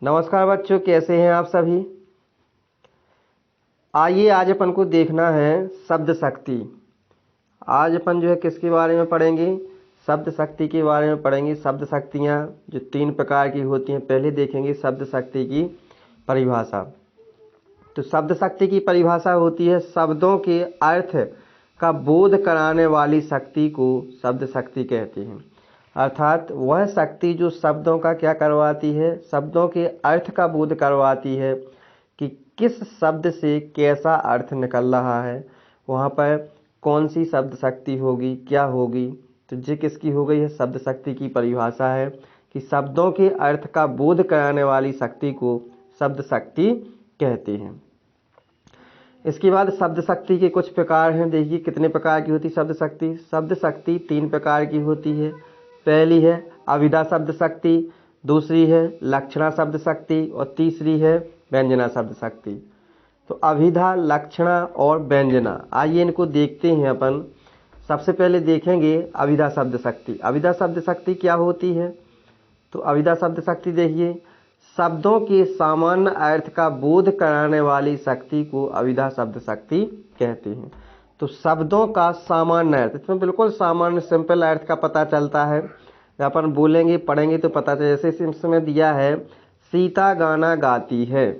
नमस्कार बच्चों, कैसे हैं आप सभी। आइए आज अपन को देखना है शब्द शक्ति। आज अपन जो है किसके बारे में पढ़ेंगे, शब्द शक्ति के बारे में पढ़ेंगे। शब्द शक्तियाँ जो 3 प्रकार की होती हैं, पहले देखेंगे शब्द शक्ति की परिभाषा। तो शब्द शक्ति की परिभाषा होती है शब्दों के अर्थ का बोध कराने वाली शक्ति को शब्द शक्ति कहते हैं। अर्थात वह शक्ति जो शब्दों का क्या करवाती है, शब्दों के अर्थ का बोध करवाती है कि किस शब्द से कैसा अर्थ निकल रहा है, वहाँ पर कौन सी शब्द शक्ति होगी, क्या होगी। तो ये किसकी हो गई है, शब्द शक्ति की परिभाषा है कि शब्दों के अर्थ का बोध कराने वाली शक्ति को शब्द शक्ति कहते हैं। इसके बाद शब्द शक्ति के कुछ प्रकार हैं। देखिए कितने प्रकार की होती शब्द शक्ति। शब्द शक्ति 3 प्रकार की होती है। पहली है अभिधा शब्द शक्ति, दूसरी है लक्षणा शब्द शक्ति और तीसरी है व्यंजना शब्द शक्ति। तो अभिधा, लक्षणा और व्यंजना, आइए इनको देखते हैं अपन। सबसे पहले देखेंगे अभिधा शब्द शक्ति। अभिधा शब्द शक्ति क्या होती है। तो अभिधा शब्द शक्ति देखिए, शब्दों के सामान्य अर्थ का बोध कराने वाली शक्ति को अभिधा शब्द शक्ति कहते हैं। तो शब्दों का सामान्य अर्थ, इसमें बिल्कुल सामान्य सिंपल अर्थ का पता चलता है। अपन बोलेंगे पढ़ेंगे तो पता चले। जैसे इसमें दिया है सीता गाना गाती है,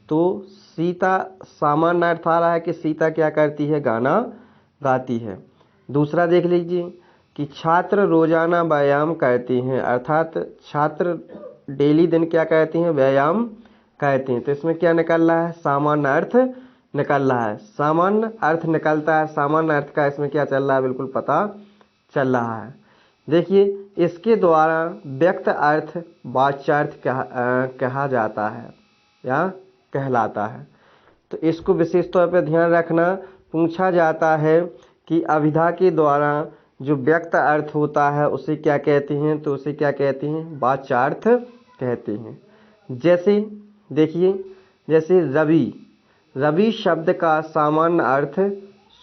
तो सीता सामान्य अर्थ आ रहा है कि सीता क्या करती है, गाना गाती है। दूसरा देख लीजिए कि छात्र रोजाना व्यायाम करते हैं, अर्थात छात्र डेली दिन क्या कहते हैं, व्यायाम कहते हैं। तो इसमें क्या निकल रहा है, सामान्य अर्थ निकल रहा है। सामान्य अर्थ निकलता है, सामान्य अर्थ का इसमें क्या चल रहा है, बिल्कुल पता चल रहा है। देखिए इसके द्वारा व्यक्त अर्थ वाच्यार्थ कहा जाता है या कहलाता है। तो इसको विशेष तौर पर ध्यान रखना। पूछा जाता है कि अभिधा के द्वारा जो व्यक्त अर्थ होता है उसे क्या कहते हैं, तो उसे क्या कहते हैं, वाच्यार्थ कहते हैं। जैसे देखिए, जैसे रवि, रवि शब्द का सामान्य अर्थ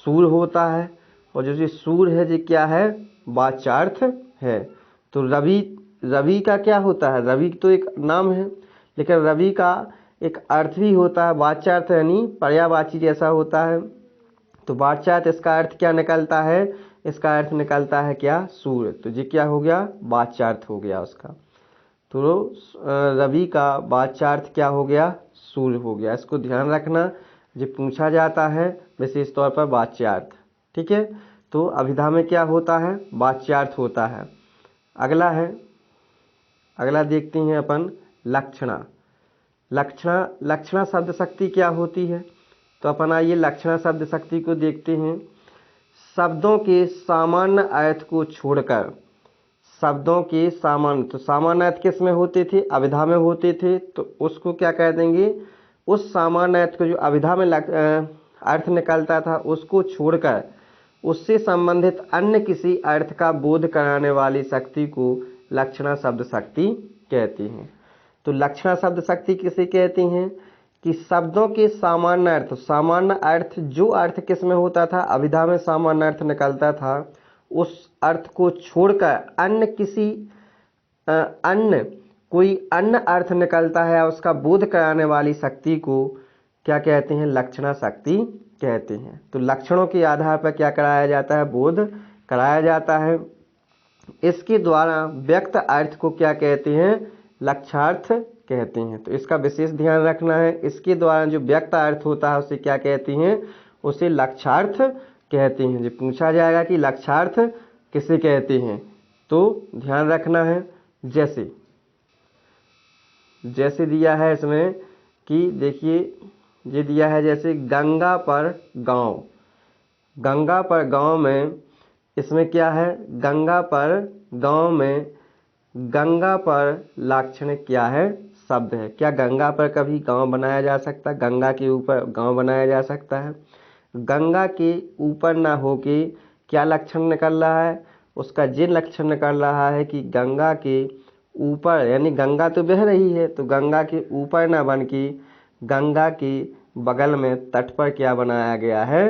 सूर होता है और जो सूर है जो क्या है, वाच्यार्थ है। तो रवि, रवि का क्या होता है, रवि तो एक नाम है, लेकिन रवि का एक अर्थ भी होता है, वाच्यार्थ यानी पर्यायवाची जैसा होता है। तो वाच्यार्थ इसका अर्थ क्या निकलता है, इसका अर्थ निकलता है क्या, सूर्य। तो ये क्या हो गया, वाच्यार्थ हो गया उसका। तो रवि का वाच्यार्थ क्या हो गया, सूर्य हो गया। इसको ध्यान रखना, जो पूछा जाता है विशेष तौर पर वाच्यार्थ। ठीक है, तो अभिधा में क्या होता है, वाच्यार्थ होता है। अगला है, अगला देखते हैं अपन लक्षणा। लक्षणा, लक्षणा शब्द शक्ति क्या होती है। तो अपन आइए लक्षणा शब्द शक्ति को देखते हैं। शब्दों के सामान्य अर्थ को छोड़कर, शब्दों के सामान्य, तो सामान्य अर्थ किस में होते थे, अभिधा में होते थे। तो उसको क्या कह देंगे, उस सामान्य अर्थ को जो अभिधा में अर्थ निकलता था उसको छोड़कर उससे संबंधित अन्य किसी अर्थ का बोध कराने वाली शक्ति को लक्षणा शब्द शक्ति कहते हैं। तो लक्षणा शब्द शक्ति किसे कहते हैं कि शब्दों के सामान्य अर्थ, सामान्य अर्थ जो अर्थ किस में होता था, अभिधा में सामान्य अर्थ निकलता था, उस अर्थ को छोड़कर अन्य किसी अन्य कोई अन्य अर्थ निकलता है, उसका बोध कराने वाली शक्ति को क्या कहते हैं, लक्षणा शक्ति कहते हैं। तो लक्षणों के आधार पर क्या कराया जाता है, बोध कराया जाता है। इसके द्वारा व्यक्त अर्थ को क्या कहते हैं, लक्षार्थ कहते हैं। तो इसका विशेष ध्यान रखना है। इसके द्वारा जो व्यक्त अर्थ होता है उसे क्या कहते हैं, उसे लक्षार्थ कहते हैं। जो पूछा जाएगा कि लक्षार्थ किसे कहते हैं, तो ध्यान रखना है। जैसे जैसे दिया है इसमें कि देखिए, ये दिया है जैसे गंगा पर गांव। गंगा पर गांव में इसमें क्या है, गंगा पर गांव में गंगा पर लाक्षणिक क्या है, शब्द है। क्या गंगा पर कभी गांव बनाया जा सकता है, गंगा के ऊपर गांव बनाया जा सकता है। गंगा के ऊपर ना होके क्या लक्षण निकल रहा है, उसका ये लक्षण निकल रहा है कि गंगा के ऊपर, यानी गंगा तो बह रही है, तो गंगा के ऊपर ना बन के गंगा के बगल में तट पर क्या बनाया गया है,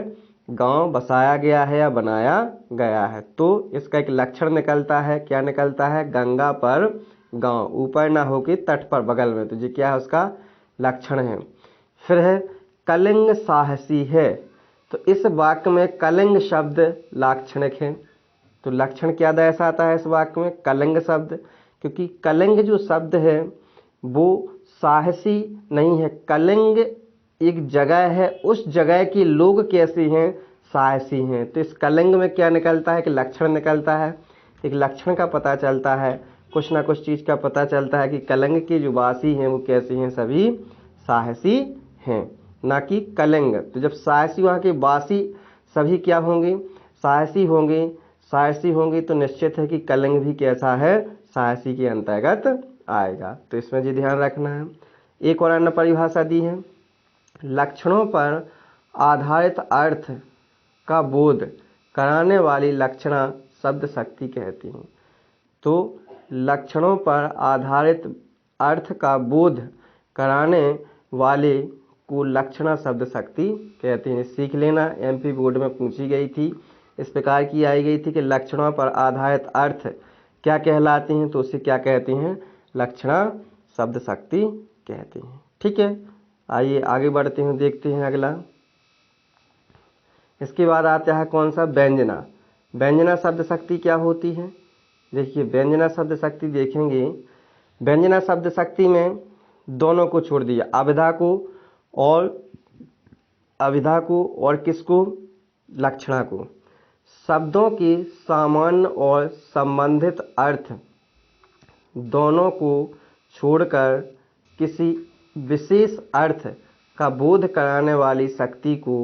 गांव बसाया गया है या बनाया गया है। तो इसका एक लक्षण निकलता है, क्या निकलता है, गंगा पर गांव, ऊपर ना हो कि तट पर बगल में, तो ये क्या है उसका लक्षण है। फिर है कलिंग साहसी है, तो इस वाक्य में कलिंग शब्द लाक्षणिक है। तो लक्षण क्या दर्शाता है इस वाक्य में, कलिंग शब्द, क्योंकि कलिंग जो शब्द है वो साहसी नहीं है। कलिंग एक जगह है, उस जगह के लोग कैसे हैं, साहसी हैं। तो इस कलिंग में क्या निकलता है कि लक्षण निकलता है, एक लक्षण का पता चलता है, कुछ ना कुछ चीज़ का पता चलता है कि कलिंग के जो वासी हैं वो कैसे हैं, सभी साहसी हैं, ना कि कलिंग। तो जब साहसी वहाँ के वासी सभी क्या होंगे, साहसी होंगे, साहसी होंगे, तो निश्चित है कि कलिंग भी कैसा है, साहसी के अंतर्गत आएगा। तो इसमें जी ध्यान रखना है। एक और अन्य परिभाषा दी है, लक्षणों पर आधारित अर्थ का बोध कराने वाली लक्षणा शब्द शक्ति कहती हैं। तो लक्षणों पर आधारित अर्थ का बोध कराने वाले को लक्षणा शब्द शक्ति कहते हैं। सीख लेना, एमपी बोर्ड में पूछी गई थी, इस प्रकार की आई गई थी कि लक्षणों पर आधारित अर्थ क्या कहलाते हैं, तो उसे क्या कहते हैं, लक्षणा शब्द शक्ति कहते हैं। ठीक है, आइए आगे बढ़ते हैं, देखते हैं अगला। इसके बाद आता है कौन सा, व्यंजना। व्यंजना शब्द शक्ति क्या होती है, देखिए व्यंजना शब्द शक्ति देखेंगे। व्यंजना शब्द शक्ति में दोनों को छोड़ दिया, अभिधा को और किसको, लक्षणा को। शब्दों के सामान्य और संबंधित अर्थ दोनों को छोड़कर किसी विशेष अर्थ का बोध कराने वाली शक्ति को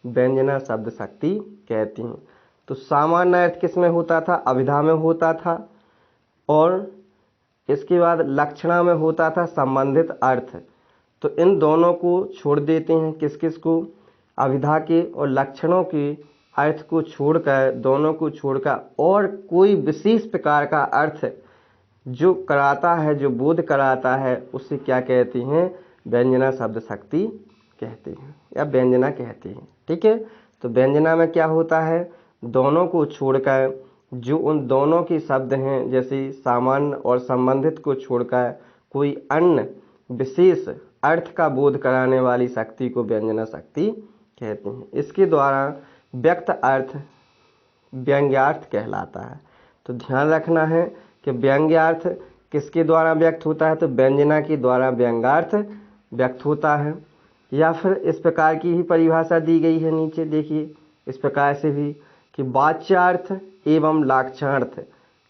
व्यंजना शब्द शक्ति कहती हैं। तो सामान्य अर्थ किस में होता था, अभिधा में होता था, और इसके बाद लक्षणा में होता था संबंधित अर्थ। तो इन दोनों को छोड़ देते हैं, किस किस को, अभिधा के और लक्षणों के अर्थ को छोड़कर, दोनों को छोड़कर, और कोई विशेष प्रकार का अर्थ जो कराता है, जो बोध कराता है, उसे क्या कहते हैं, व्यंजना शब्द शक्ति कहते हैं या व्यंजना कहते हैं। ठीक है, तो व्यंजना में क्या होता है, दोनों को छोड़कर जो उन दोनों के शब्द हैं, जैसे सामान्य और संबंधित को छोड़कर कोई अन्य विशेष अर्थ का बोध कराने वाली शक्ति को व्यंजना शक्ति कहते हैं। इसके द्वारा व्यक्त अर्थ व्यंग्यार्थ कहलाता है। तो ध्यान रखना है कि व्यंग्यार्थ किसके द्वारा व्यक्त होता है, तो व्यंजना के द्वारा व्यंग्यार्थ व्यक्त होता है। या फिर इस प्रकार की ही परिभाषा दी गई है नीचे, देखिए इस प्रकार से भी कि वाच्यार्थ एवं लक्षणार्थ।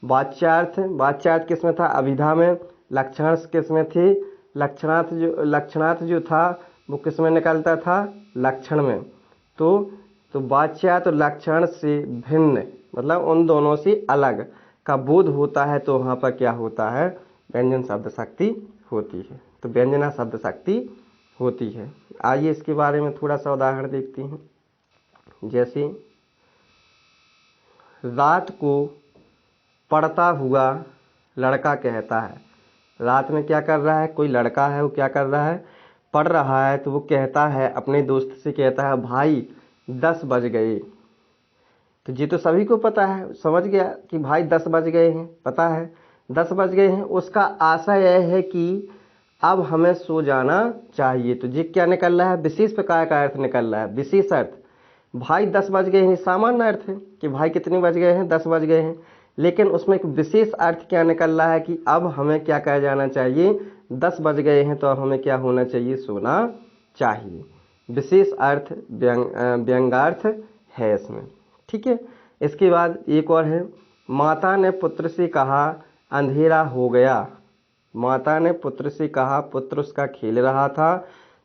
वाच्यार्थ किस में था, अभिधा में, लक्षणार्थ किस में थे, लक्षणार्थ जो था वो किस में निकलता था, लक्षण में। तो वाच्यार्थ और लक्षण से भिन्न, मतलब उन दोनों से अलग का बोध होता है, तो वहाँ पर क्या होता है, व्यंजन शब्द शक्ति होती है। तो व्यंजना शब्द शक्ति होती है। आइए इसके बारे में थोड़ा सा उदाहरण देखते हैं। जैसे रात को पढ़ता हुआ लड़का कहता है, रात में क्या कर रहा है, कोई लड़का है वो क्या कर रहा है, पढ़ रहा है। तो वो कहता है, अपने दोस्त से कहता है, भाई 10 बज गए। तो ये तो सभी को पता है, समझ गया कि भाई 10 बज गए हैं, पता है 10 बज गए हैं। उसका आशा यह है कि अब हमें सो जाना चाहिए। तो ये क्या निकल रहा है, विशेष प्रकार का अर्थ निकल रहा है, विशेष अर्थ। भाई 10 बज गए हैं सामान्य अर्थ है कि भाई कितने बज गए हैं, 10 बज गए हैं, लेकिन उसमें एक विशेष अर्थ क्या निकल रहा है कि अब हमें क्या कह जाना चाहिए, 10 बज गए हैं, तो अब हमें क्या होना चाहिए, सोना चाहिए। विशेष अर्थ व्यंग्यार्थ है इसमें। ठीक है, इसके बाद एक और है, माता ने पुत्र से कहा अंधेरा हो गया। माता ने पुत्र से कहा, पुत्र उसका खेल रहा था,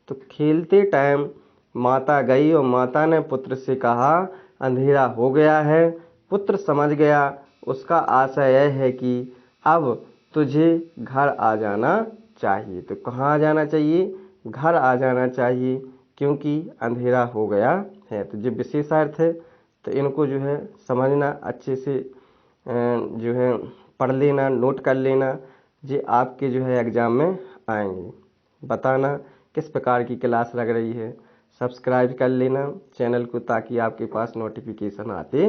तो खेलते टाइम माता गई और माता ने पुत्र से कहा अंधेरा हो गया है। पुत्र समझ गया, उसका आशय यह है कि अब तुझे घर आ जाना चाहिए। तो कहाँ आ जाना चाहिए, घर आ जाना चाहिए, क्योंकि अंधेरा हो गया है। तो जो विशेष अर्थ है, तो इनको जो है समझना अच्छे से, जो है पढ़ लेना, नोट कर लेना, ये आपके जो है एग्ज़ाम में आएंगे। बताना किस प्रकार की क्लास लग रही है, सब्सक्राइब कर लेना चैनल को, ताकि आपके पास नोटिफिकेशन आते